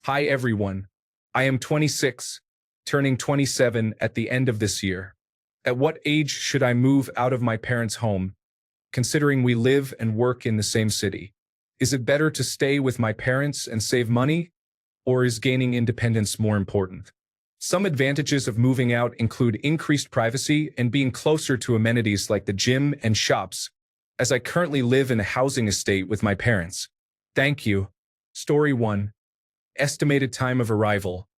Hi everyone. I am 26, turning 27 at the end of this year. At what age should I move out of my parents' home, considering we live and work in the same city? Is it better to stay with my parents and save money, or is gaining independence more important? Some advantages of moving out include increased privacy and being closer to amenities like the gym and shops, as I currently live in a housing estate with my parents. Thank you. Story 1. Estimated time of arrival.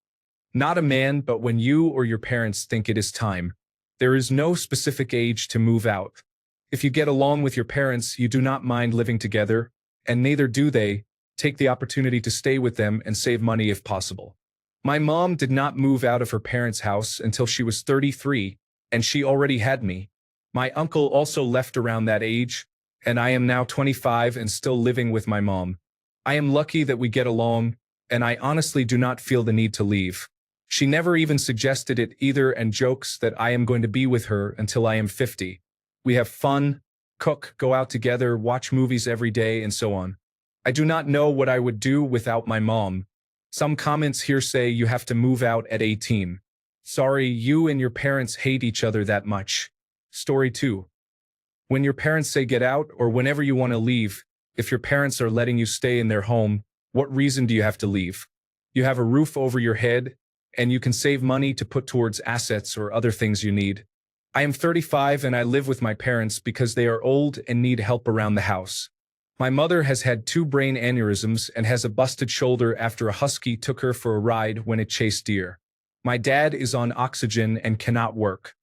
Not a man, but when you or your parents think it is time. There is no specific age to move out. If you get along with your parents, you do not mind living together, and neither do they. Take the opportunity to stay with them and save money if possible. My mom did not move out of her parents' house until she was 33, and she already had me. My uncle also left around that age, and I am now 25 and still living with my mom. I am lucky that we get along, and I honestly do not feel the need to leave. She never even suggested it either and jokes that I am going to be with her until I am 50. We have fun, cook, go out together, watch movies every day, and so on. I do not know what I would do without my mom. Some comments here say you have to move out at 18. Sorry, you and your parents hate each other that much. Story 2. When your parents say get out or whenever you want to leave, if your parents are letting you stay in their home, what reason do you have to leave? You have a roof over your head, and you can save money to put towards assets or other things you need. I am 35 and I live with my parents because they are old and need help around the house. My mother has had 2 brain aneurysms and has a busted shoulder after a husky took her for a ride when it chased deer. My dad is on oxygen and cannot work.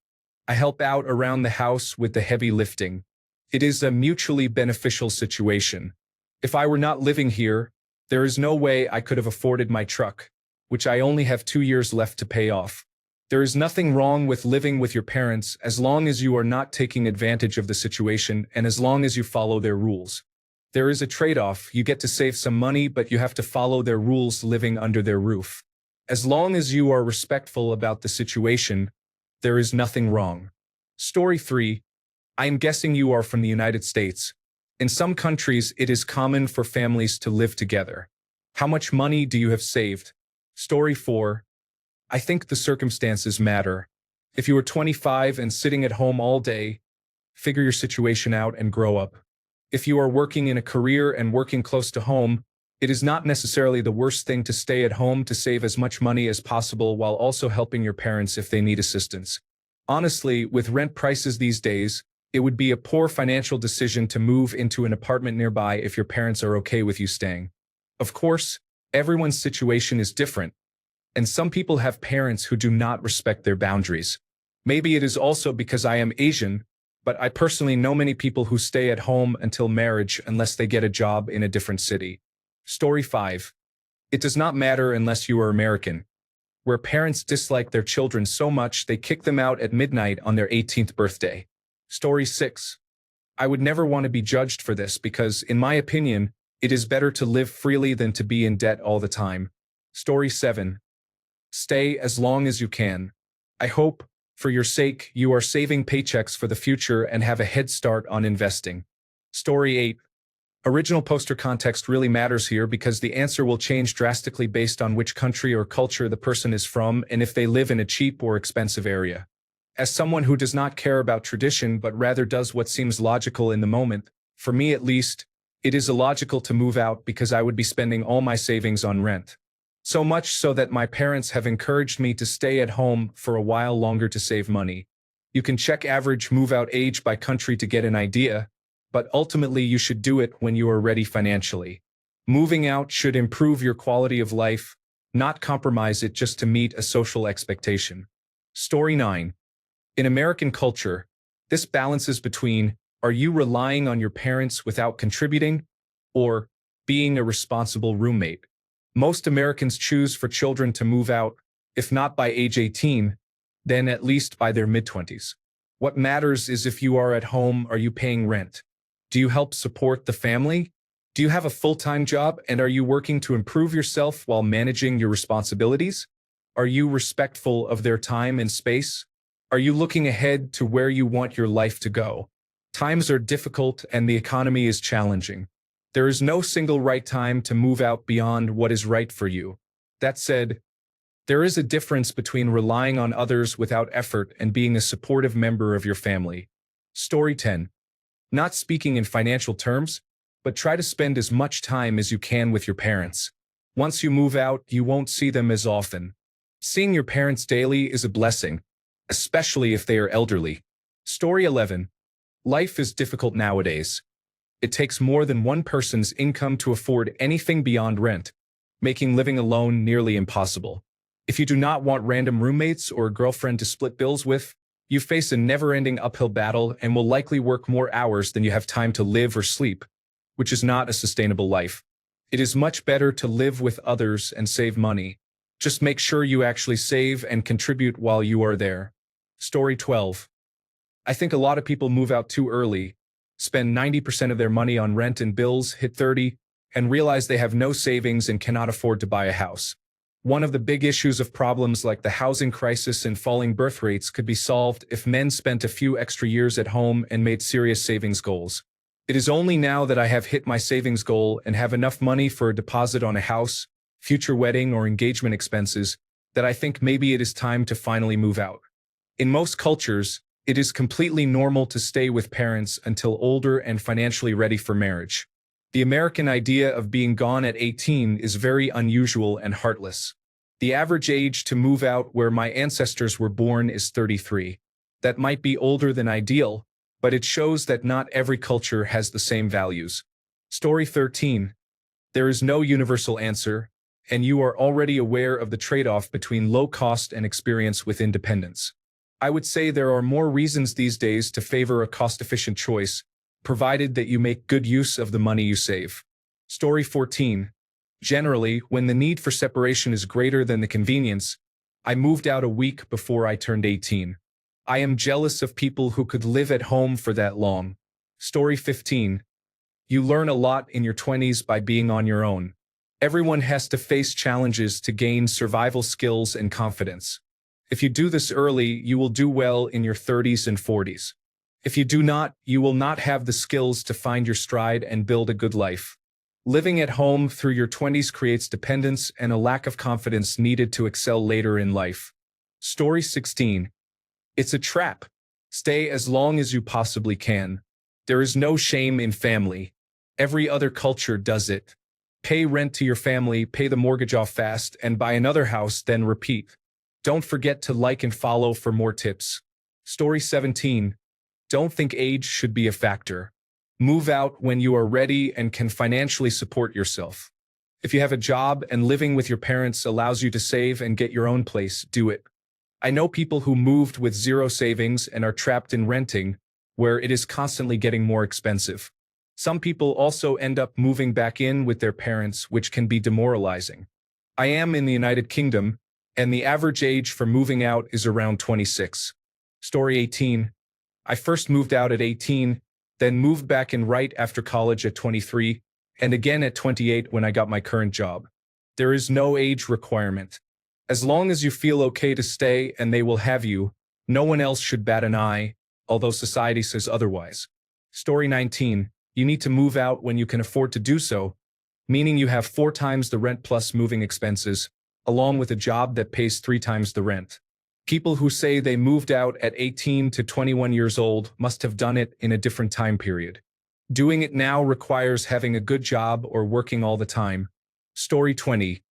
I help out around the house with the heavy lifting. It is a mutually beneficial situation. If I were not living here, there is no way I could have afforded my truck, which I only have 2 years left to pay off. There is nothing wrong with living with your parents as long as you are not taking advantage of the situation and as long as you follow their rules. There is a trade-off. You get to save some money, but you have to follow their rules living under their roof. As long as you are respectful about the situation, there is nothing wrong. Story 3. I am guessing you are from the United States. In some countries, it is common for families to live together. How much money do you have saved? Story 4. I think the circumstances matter. If you are 25 and sitting at home all day, figure your situation out and grow up. If you are working in a career and working close to home, it is not necessarily the worst thing to stay at home to save as much money as possible while also helping your parents if they need assistance. Honestly, with rent prices these days, it would be a poor financial decision to move into an apartment nearby if your parents are okay with you staying. Of course, everyone's situation is different, and some people have parents who do not respect their boundaries. Maybe it is also because I am Asian, but I personally know many people who stay at home until marriage unless they get a job in a different city. Story 5. It does not matter unless you are American, where parents dislike their children so much they kick them out at midnight on their 18th birthday. Story 6. I would never want to be judged for this because, in my opinion, it is better to live freely than to be in debt all the time. Story 7. Stay as long as you can. I hope, for your sake, you are saving paychecks for the future and have a head start on investing. Story 8. Original poster context really matters here because the answer will change drastically based on which country or culture the person is from and if they live in a cheap or expensive area. As someone who does not care about tradition but rather does what seems logical in the moment, for me at least, it is illogical to move out because I would be spending all my savings on rent. So much so that my parents have encouraged me to stay at home for a while longer to save money. You can check average move-out age by country to get an idea, but ultimately you should do it when you are ready financially. Moving out should improve your quality of life, not compromise it just to meet a social expectation. Story 9. In American culture, this balances between, are you relying on your parents without contributing, or being a responsible roommate? Most Americans choose for children to move out, if not by age 18, then at least by their mid-20s. What matters is if you are at home, are you paying rent? Do you help support the family? Do you have a full-time job and are you working to improve yourself while managing your responsibilities? Are you respectful of their time and space? Are you looking ahead to where you want your life to go? Times are difficult and the economy is challenging. There is no single right time to move out beyond what is right for you. That said, there is a difference between relying on others without effort and being a supportive member of your family. Story 10. Not speaking in financial terms, but try to spend as much time as you can with your parents. Once you move out, you won't see them as often. Seeing your parents daily is a blessing, especially if they are elderly. Story 11. Life is difficult nowadays. It takes more than one person's income to afford anything beyond rent, making living alone nearly impossible. If you do not want random roommates or a girlfriend to split bills with, you face a never-ending uphill battle and will likely work more hours than you have time to live or sleep, which is not a sustainable life. It is much better to live with others and save money. Just make sure you actually save and contribute while you are there. Story 12. I think a lot of people move out too early, spend 90% of their money on rent and bills, hit 30, and realize they have no savings and cannot afford to buy a house. One of the big issues of problems like the housing crisis and falling birth rates could be solved if men spent a few extra years at home and made serious savings goals. It is only now that I have hit my savings goal and have enough money for a deposit on a house, future wedding or engagement expenses, that I think maybe it is time to finally move out. In most cultures, it is completely normal to stay with parents until older and financially ready for marriage. The American idea of being gone at 18 is very unusual and heartless. The average age to move out where my ancestors were born is 33. That might be older than ideal, but it shows that not every culture has the same values. Story 13. There is no universal answer, and you are already aware of the trade-off between low cost and experience with independence. I would say there are more reasons these days to favor a cost-efficient choice, provided that you make good use of the money you save. Story 14. Generally, when the need for separation is greater than the convenience, I moved out a week before I turned 18. I am jealous of people who could live at home for that long. Story 15. You learn a lot in your 20s by being on your own. Everyone has to face challenges to gain survival skills and confidence. If you do this early, you will do well in your 30s and 40s. If you do not, you will not have the skills to find your stride and build a good life. Living at home through your 20s creates dependence and a lack of confidence needed to excel later in life. Story 16. It's a trap. Stay as long as you possibly can. There is no shame in family. Every other culture does it. Pay rent to your family, pay the mortgage off fast, and buy another house, then repeat. Don't forget to like and follow for more tips. Story 17. Don't think age should be a factor. Move out when you are ready and can financially support yourself. If you have a job and living with your parents allows you to save and get your own place, do it. I know people who moved with zero savings and are trapped in renting, where it is constantly getting more expensive. Some people also end up moving back in with their parents, which can be demoralizing. I am in the United Kingdom, and the average age for moving out is around 26. Story 18. I first moved out at 18, then moved back in right after college at 23, and again at 28 when I got my current job. There is no age requirement. As long as you feel okay to stay and they will have you, no one else should bat an eye, although society says otherwise. Story 19. You need to move out when you can afford to do so, meaning you have 4 times the rent plus moving expenses, along with a job that pays 3 times the rent. People who say they moved out at 18 to 21 years old must have done it in a different time period. Doing it now requires having a good job or working all the time. Story 20.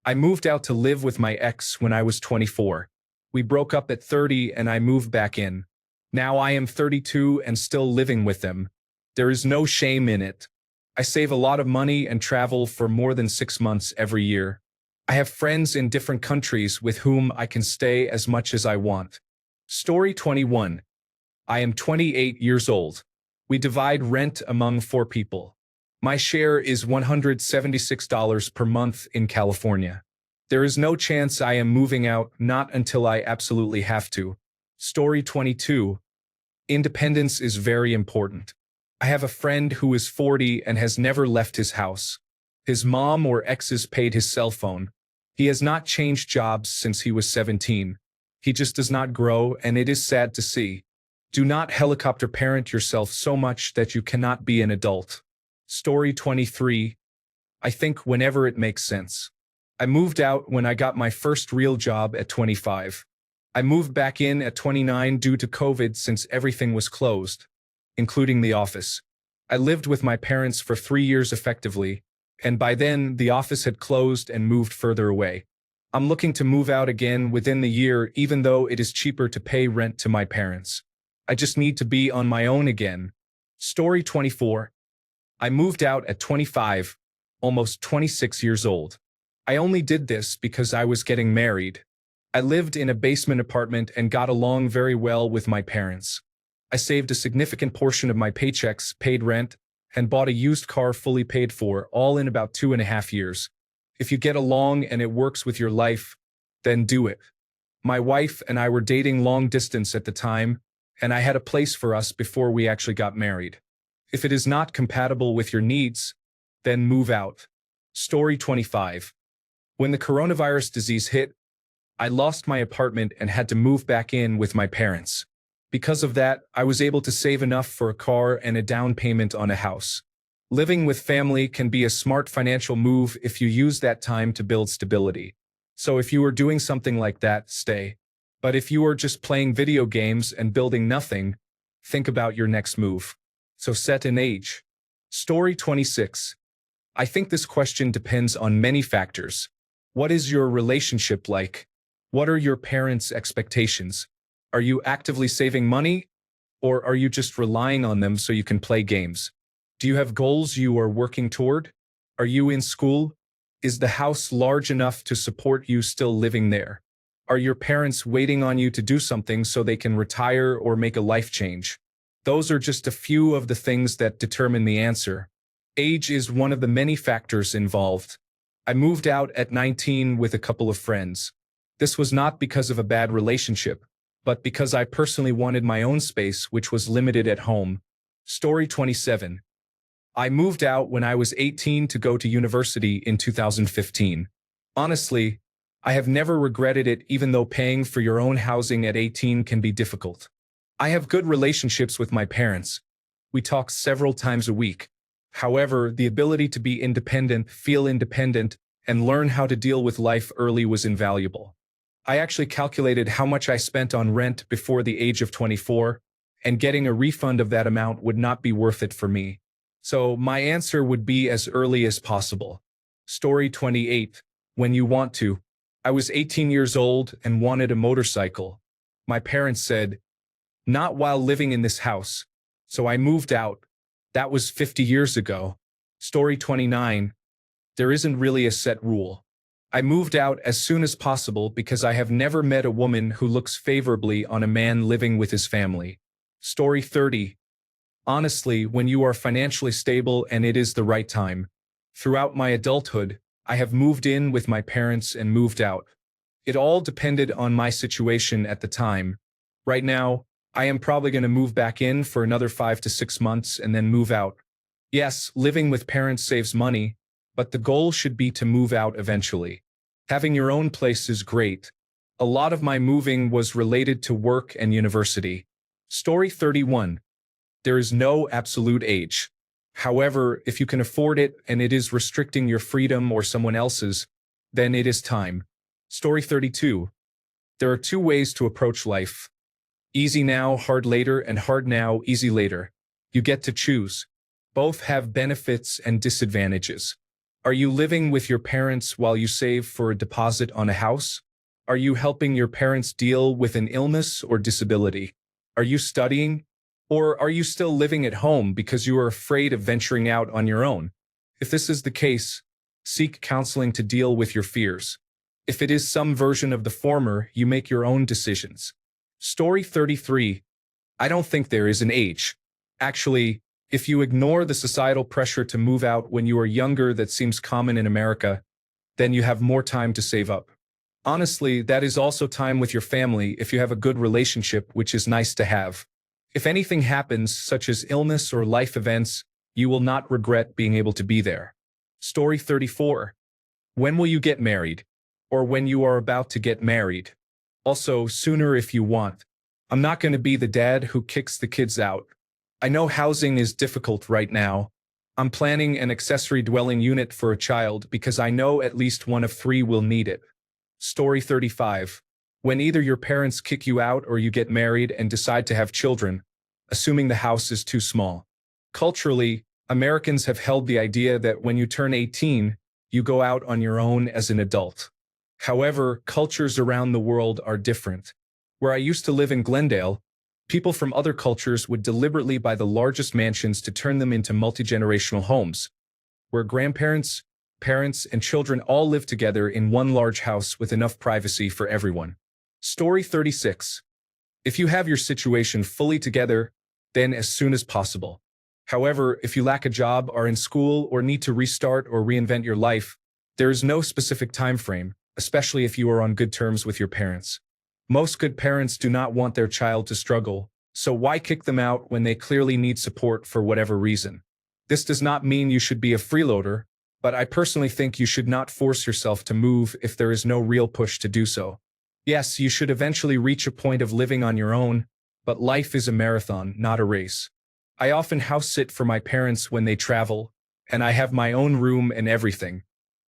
I moved out to live with my ex when I was 24. We broke up at 30 and I moved back in. Now I am 32 and still living with them. There is no shame in it. I save a lot of money and travel for more than 6 months every year. I have friends in different countries with whom I can stay as much as I want. Story 21. I am 28 years old. We divide rent among 4 people. My share is $176 per month in California. There is no chance I am moving out, not until I absolutely have to. Story 22. Independence is very important. I have a friend who is 40 and has never left his house. His mom or exes paid his cell phone. He has not changed jobs since he was 17. He just does not grow, and it is sad to see. Do not helicopter parent yourself so much that you cannot be an adult. Story 23. I think whenever it makes sense. I moved out when I got my first real job at 25. I moved back in at 29 due to COVID since everything was closed, including the office. I lived with my parents for 3 years effectively, and by then the office had closed and moved further away. I'm looking to move out again within the year even though it is cheaper to pay rent to my parents. I just need to be on my own again. Story 24. I moved out at 25, almost 26 years old. I only did this because I was getting married. I lived in a basement apartment and got along very well with my parents. I saved a significant portion of my paychecks, paid rent, and bought a used car fully paid for, all in about 2.5 years. If you get along and it works with your life, then do it. My wife and I were dating long distance at the time, and I had a place for us before we actually got married. If it is not compatible with your needs, then move out. Story 25. When the coronavirus disease hit, I lost my apartment and had to move back in with my parents. Because of that, I was able to save enough for a car and a down payment on a house. Living with family can be a smart financial move if you use that time to build stability. So if you are doing something like that, stay. But if you are just playing video games and building nothing, think about your next move. So set an age. Story 26. I think this question depends on many factors. What is your relationship like? What are your parents' expectations? Are you actively saving money? Or are you just relying on them so you can play games? Do you have goals you are working toward? Are you in school? Is the house large enough to support you still living there? Are your parents waiting on you to do something so they can retire or make a life change? Those are just a few of the things that determine the answer. Age is one of the many factors involved. I moved out at 19 with a couple of friends. This was not because of a bad relationship, but because I personally wanted my own space, which was limited at home. Story 27. I moved out when I was 18 to go to university in 2015. Honestly, I have never regretted it, even though paying for your own housing at 18 can be difficult. I have good relationships with my parents. We talk several times a week. However, the ability to be independent, feel independent, and learn how to deal with life early was invaluable. I actually calculated how much I spent on rent before the age of 24, and getting a refund of that amount would not be worth it for me. So my answer would be as early as possible. Story 28. When you want to. I was 18 years old and wanted a motorcycle. My parents said, "Not while living in this house." So I moved out. That was 50 years ago. Story 29. There isn't really a set rule. I moved out as soon as possible because I have never met a woman who looks favorably on a man living with his family. Story 30. Honestly, when you are financially stable and it is the right time. Throughout my adulthood, I have moved in with my parents and moved out. It all depended on my situation at the time. Right now, I am probably going to move back in for another 5 to 6 months and then move out. Yes, living with parents saves money, but the goal should be to move out eventually. Having your own place is great. A lot of my moving was related to work and university. Story 31. There is no absolute age. However, if you can afford it and it is restricting your freedom or someone else's, then it is time. Story 32. There are 2 ways to approach life. Easy now, hard later, and hard now, easy later. You get to choose. Both have benefits and disadvantages. Are you living with your parents while you save for a deposit on a house? Are you helping your parents deal with an illness or disability? Are you studying? Or are you still living at home because you are afraid of venturing out on your own? If this is the case, seek counseling to deal with your fears. If it is some version of the former, you make your own decisions. Story 33. I don't think there is an age. Actually, if you ignore the societal pressure to move out when you are younger that seems common in America, then you have more time to save up. Honestly, that is also time with your family if you have a good relationship, which is nice to have. If anything happens, such as illness or life events, you will not regret being able to be there. Story 34. When will you get married? Or when you are about to get married? Also, sooner if you want. I'm not going to be the dad who kicks the kids out. I know housing is difficult right now, I'm planning an accessory dwelling unit for a child because I know at least one of 3 will need it. Story 35. When either your parents kick you out or you get married and decide to have children, assuming the house is too small. Culturally, Americans have held the idea that when you turn 18, you go out on your own as an adult. However, cultures around the world are different. Where I used to live in Glendale, people from other cultures would deliberately buy the largest mansions to turn them into multi-generational homes, where grandparents, parents, and children all live together in one large house with enough privacy for everyone. Story 36. If you have your situation fully together, then as soon as possible. However, if you lack a job, are in school, or need to restart or reinvent your life, there is no specific time frame, especially if you are on good terms with your parents. Most good parents do not want their child to struggle, so why kick them out when they clearly need support for whatever reason? This does not mean you should be a freeloader, but I personally think you should not force yourself to move if there is no real push to do so. Yes, you should eventually reach a point of living on your own, but life is a marathon, not a race. I often house sit for my parents when they travel, and I have my own room and everything.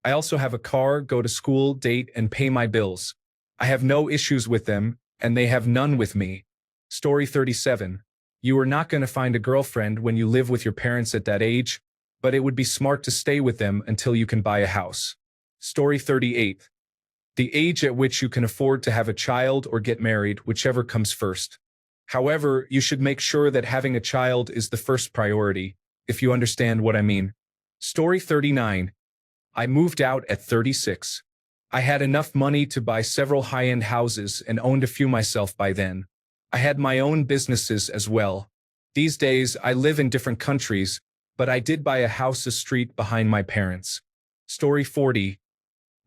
I also have a car, go to school, date, and pay my bills. I have no issues with them, and they have none with me. Story 37. You are not going to find a girlfriend when you live with your parents at that age, but it would be smart to stay with them until you can buy a house. Story 38. The age at which you can afford to have a child or get married, whichever comes first. However, you should make sure that having a child is the first priority, if you understand what I mean. Story 39. I moved out at 36. I had enough money to buy several high-end houses and owned a few myself by then. I had my own businesses as well. These days, I live in different countries, but I did buy a house a street behind my parents. Story 40.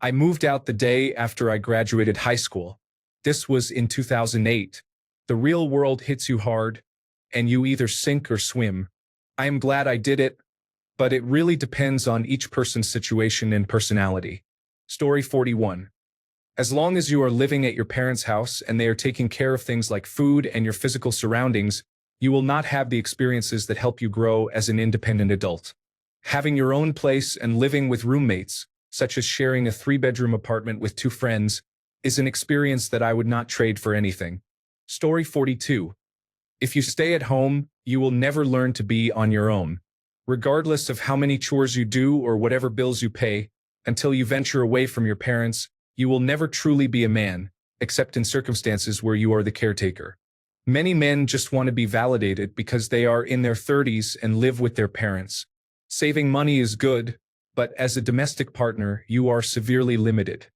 I moved out the day after I graduated high school. This was in 2008. The real world hits you hard, and you either sink or swim. I am glad I did it, but it really depends on each person's situation and personality. Story 41. As long as you are living at your parents' house and they are taking care of things like food and your physical surroundings, you will not have the experiences that help you grow as an independent adult. Having your own place and living with roommates, such as sharing a 3-bedroom apartment with 2 friends, is an experience that I would not trade for anything. Story 42. If you stay at home, you will never learn to be on your own. Regardless of how many chores you do or whatever bills you pay, until you venture away from your parents, you will never truly be a man, except in circumstances where you are the caretaker. Many men just want to be validated because they are in their 30s and live with their parents. Saving money is good, but as a domestic partner, you are severely limited.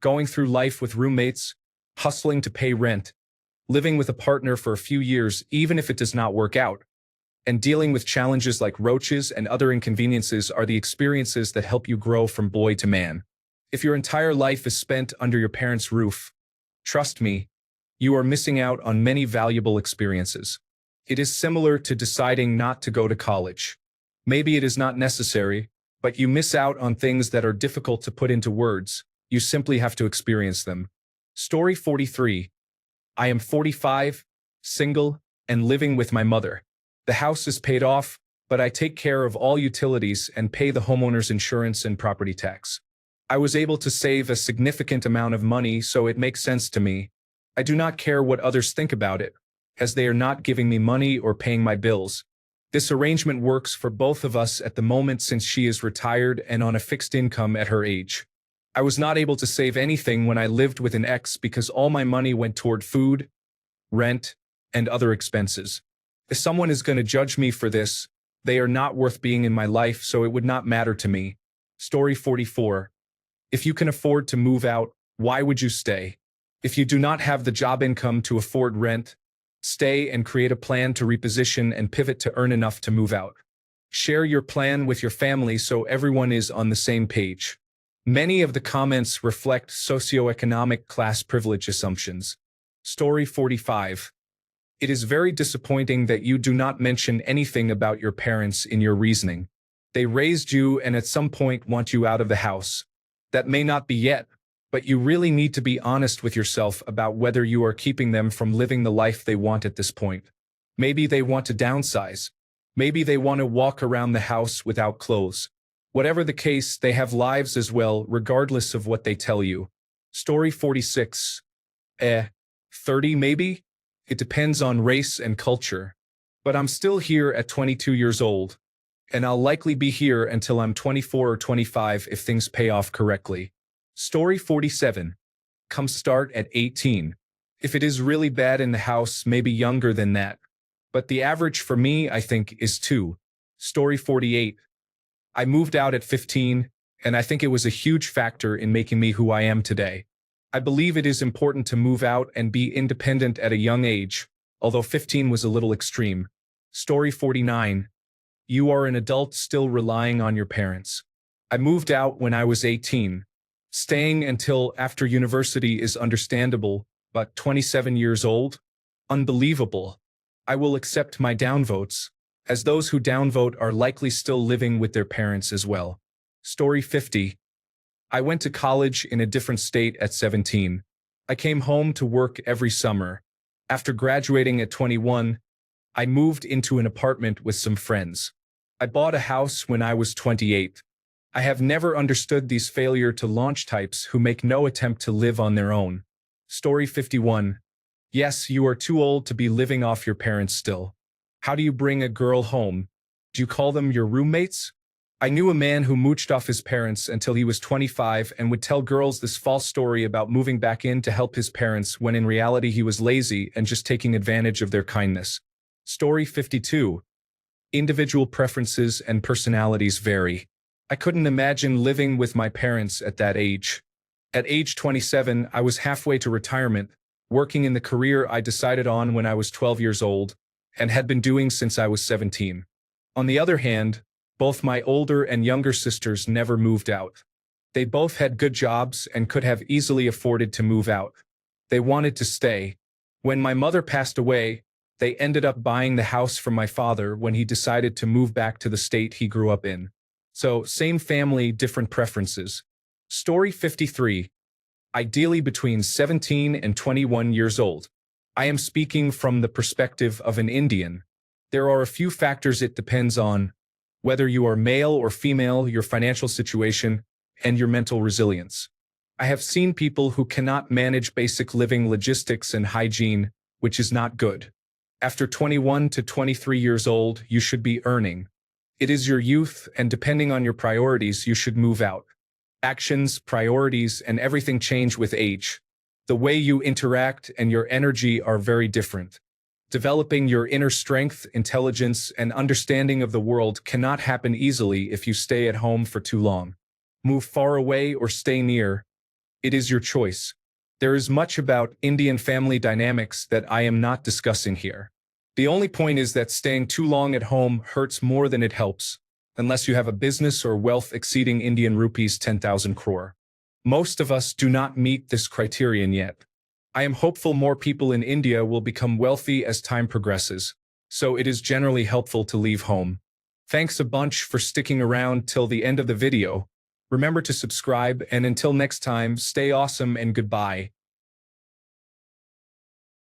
Going through life with roommates, hustling to pay rent, living with a partner for a few years even if it does not work out, and dealing with challenges like roaches and other inconveniences are the experiences that help you grow from boy to man. If your entire life is spent under your parents' roof, trust me, you are missing out on many valuable experiences. It is similar to deciding not to go to college. Maybe it is not necessary, but you miss out on things that are difficult to put into words. You simply have to experience them. Story 43. I am 45, single, and living with my mother. The house is paid off, but I take care of all utilities and pay the homeowner's insurance and property tax. I was able to save a significant amount of money, so it makes sense to me. I do not care what others think about it, as they are not giving me money or paying my bills. This arrangement works for both of us at the moment since she is retired and on a fixed income at her age. I was not able to save anything when I lived with an ex because all my money went toward food, rent, and other expenses. If someone is going to judge me for this, they are not worth being in my life, so it would not matter to me. Story 44. If you can afford to move out, why would you stay? If you do not have the job income to afford rent, stay and create a plan to reposition and pivot to earn enough to move out. Share your plan with your family so everyone is on the same page. Many of the comments reflect socioeconomic class privilege assumptions. Story 45. It is very disappointing that you do not mention anything about your parents in your reasoning. They raised you and at some point want you out of the house. That may not be yet, but you really need to be honest with yourself about whether you are keeping them from living the life they want at this point. Maybe they want to downsize. Maybe they want to walk around the house without clothes. Whatever the case, they have lives as well, regardless of what they tell you. Story 46. 30 maybe? It depends on race and culture. But I'm still here at 22 years old. And I'll likely be here until I'm 24 or 25 if things pay off correctly. Story 47. Come start at 18. If it is really bad in the house, maybe younger than that. But the average for me, I think, is 2. Story 48. I moved out at 15, and I think it was a huge factor in making me who I am today. I believe it is important to move out and be independent at a young age, although 15 was a little extreme. Story 49. You are an adult still relying on your parents. I moved out when I was 18. Staying until after university is understandable, but 27 years old? Unbelievable. I will accept my downvotes, as those who downvote are likely still living with their parents as well. Story 50. I went to college in a different state at 17. I came home to work every summer. After graduating at 21, I moved into an apartment with some friends. I bought a house when I was 28. I have never understood these failure to launch types who make no attempt to live on their own. Story 51. Yes, you are too old to be living off your parents still. How do you bring a girl home? Do you call them your roommates? I knew a man who mooched off his parents until he was 25 and would tell girls this false story about moving back in to help his parents when in reality he was lazy and just taking advantage of their kindness. Story 52. Individual preferences and personalities vary. I couldn't imagine living with my parents at that age. At age 27, I was halfway to retirement, working in the career I decided on when I was 12 years old, and had been doing since I was 17. On the other hand, both my older and younger sisters never moved out. They both had good jobs and could have easily afforded to move out. They wanted to stay. When my mother passed away, they ended up buying the house from my father when he decided to move back to the state he grew up in. So, same family, different preferences. Story 53. Ideally between 17 and 21 years old. I am speaking from the perspective of an Indian. There are a few factors it depends on, whether you are male or female, your financial situation, and your mental resilience. I have seen people who cannot manage basic living logistics and hygiene, which is not good. After 21 to 23 years old, you should be earning. It is your youth, and depending on your priorities, you should move out. Actions, priorities, and everything change with age. The way you interact and your energy are very different. Developing your inner strength, intelligence, and understanding of the world cannot happen easily if you stay at home for too long. Move far away or stay near. It is your choice. There is much about Indian family dynamics that I am not discussing here. The only point is that staying too long at home hurts more than it helps, unless you have a business or wealth exceeding Indian rupees 10,000 crore. Most of us do not meet this criterion yet. I am hopeful more people in India will become wealthy as time progresses, so it is generally helpful to leave home. Thanks a bunch for sticking around till the end of the video. Remember to subscribe, and until next time, stay awesome and goodbye.